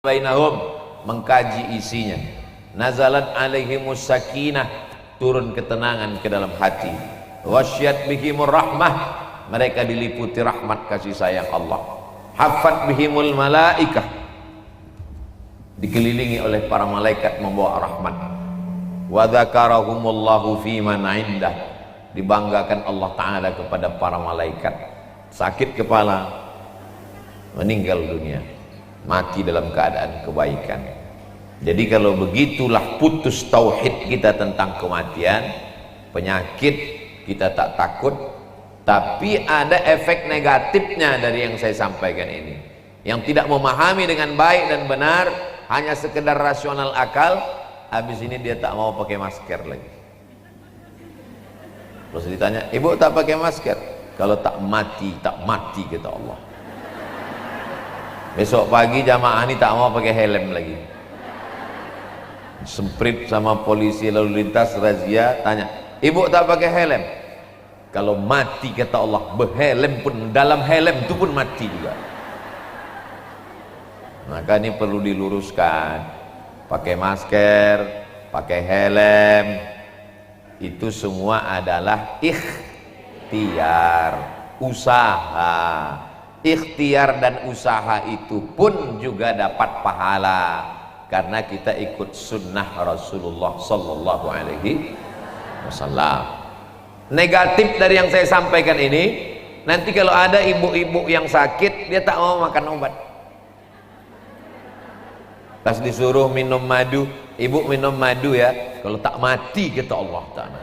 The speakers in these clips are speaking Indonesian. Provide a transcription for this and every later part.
bainahum, mengkaji isinya. Nazalat alaihimus sakinah, turun ketenangan ke dalam hati. Wasyat bihimur rahmah, mereka diliputi rahmat kasih sayang Allah. Haffat bihimul malaikah, dikelilingi oleh para malaikat membawa rahmat. Wa dzakarahumullahu fi man indah, dibanggakan Allah Ta'ala kepada para malaikat. Sakit kepala, meninggal dunia, mati dalam keadaan kebaikan. Jadi kalau begitulah putus tauhid kita tentang kematian, penyakit kita tak takut. Tapi ada efek negatifnya dari yang saya sampaikan ini. Yang tidak memahami dengan baik dan benar, hanya sekedar rasional akal, habis ini dia tak mau pakai masker lagi. Terus ditanya, ibu tak pakai masker? Kalau tak mati, tak mati kata Allah. Besok pagi jamaah ini tak mau pakai helm lagi. Semprit sama polisi lalu lintas razia, tanya, ibu tak pakai helm? Kalau mati kata Allah, berhelm pun, dalam helm itu pun mati juga. Maka ini perlu diluruskan. Pakai masker, pakai helm, itu semua adalah ikhtiar, usaha. Ikhtiar dan usaha itu pun juga dapat pahala karena kita ikut sunnah Rasulullah Sallallahu Alaihi Wasallam. Negatif dari yang saya sampaikan ini, nanti kalau ada ibu-ibu yang sakit, dia tak mau makan obat. Pas disuruh minum madu, ibu minum madu ya, kalau tak mati kata Allah Ta'ala.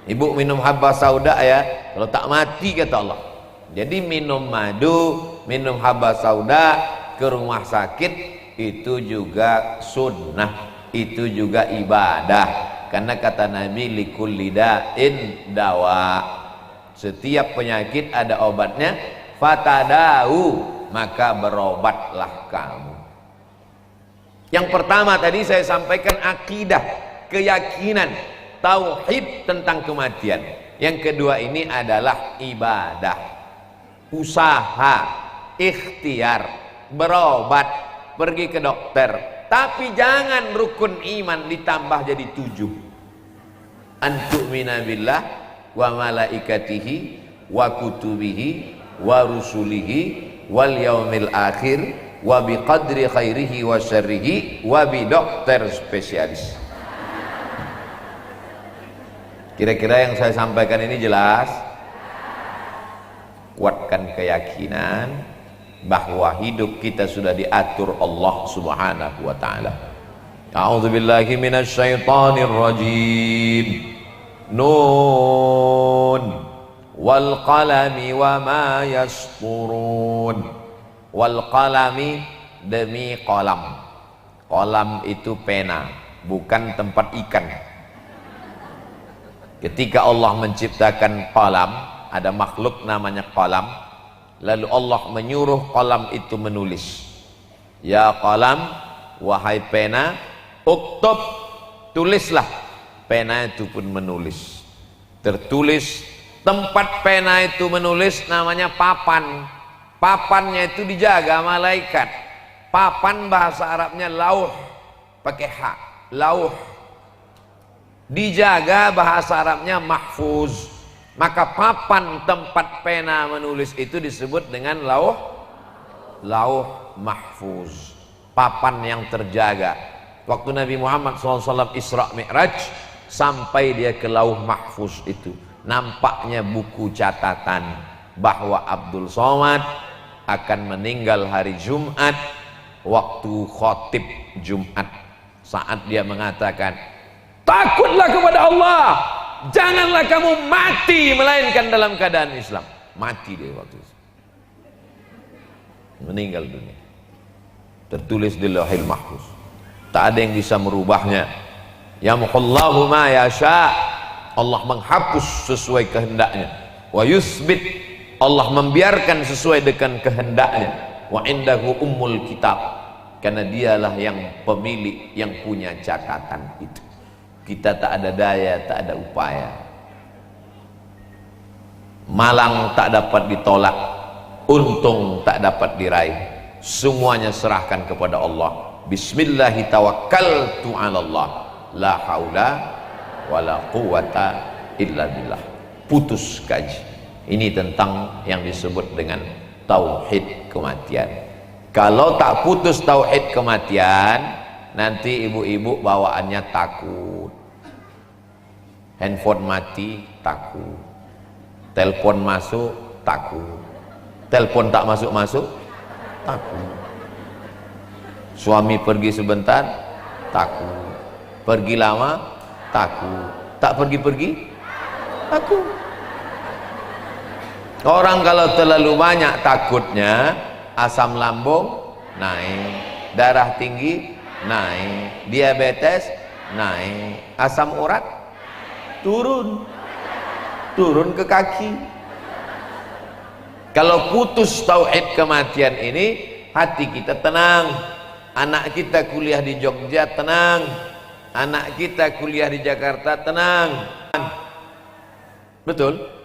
Ibu minum habba sauda ya, kalau tak mati kata Allah. Jadi minum madu, minum habba sauda ke rumah sakit itu juga sunnah, itu juga ibadah. Karena kata Nabi, likulli da'in dawa, setiap penyakit ada obatnya. Fatadau, maka berobatlah kamu. Yang pertama tadi saya sampaikan akidah, keyakinan, tauhid tentang kematian. Yang kedua ini adalah ibadah, usaha, ikhtiar, berobat, pergi ke dokter. Tapi jangan rukun iman ditambah jadi 7. Antu'mina billah wa malaikatihi wa kutubihi wa rusulihi wal yaumil akhir wa biqadri khairihi wa syarrihi wa bi dokter spesialis. Kira-kira yang saya sampaikan ini jelas? Kuatkan keyakinan bahwa hidup kita sudah diatur Allah Subhanahu wa taala. A'udzubillahi minasyaitonir rajim. Nun wal qalami wa ma yasturun. Wal qalami, demi kolam. Kolam itu pena, bukan tempat ikan. Ketika Allah menciptakan kolam, ada makhluk namanya kolam, lalu Allah menyuruh kolam itu menulis. Ya kolam, wahai pena, uktub, tulislah. Pena itu pun menulis. Tertulis, tempat pena itu menulis namanya papan. Papannya itu dijaga malaikat. Papan bahasa Arabnya lauh, pakai ha, lauh. Dijaga bahasa Arabnya mahfuz. Maka papan tempat pena menulis itu disebut dengan lauh mahfuz, papan yang terjaga. Waktu Nabi Muhammad SAW Isra Mi'raj, sampai dia ke lauh mahfuz itu, nampaknya buku catatan bahwa Abdul Somad akan meninggal hari Jumat, waktu khotib Jumat, saat dia mengatakan, takutlah kepada Allah, janganlah kamu mati melainkan dalam keadaan Islam. Mati dia waktu itu, meninggal dunia. Tertulis di Lauhil Mahfuz, tak ada yang bisa merubahnya. Yamhullahu ma yasha, Allah menghapus sesuai kehendaknya. Wa yusbit, Allah membiarkan sesuai dengan kehendaknya. Wa indahu ummul kitab, karena dialah yang pemilik, yang punya catatan itu. Kita tak ada daya, tak ada upaya. Malang tak dapat ditolak, untung tak dapat diraih. semuanya serahkan kepada Allah. Bismillahi tawakkaltu 'alallah, la haula wala quwata illa billah. Putus kaji. Ini tentang yang disebut dengan tauhid kematian. Kalau tak putus tauhid kematian, nanti ibu-ibu bawaannya takut. Handphone mati, takut. Telepon masuk, takut. Telepon tak masuk-masuk, takut. Suami pergi sebentar, takut. Pergi lama, takut. Tak pergi-pergi, takut. Orang kalau terlalu banyak takutnya, asam lambung naik, darah tinggi naik, diabetes naik, asam urat turun ke kaki. Kalau putus tauhid kematian ini, hati kita tenang. Anak kita kuliah di Jogja, tenang. Anak kita kuliah di Jakarta, tenang. Betul?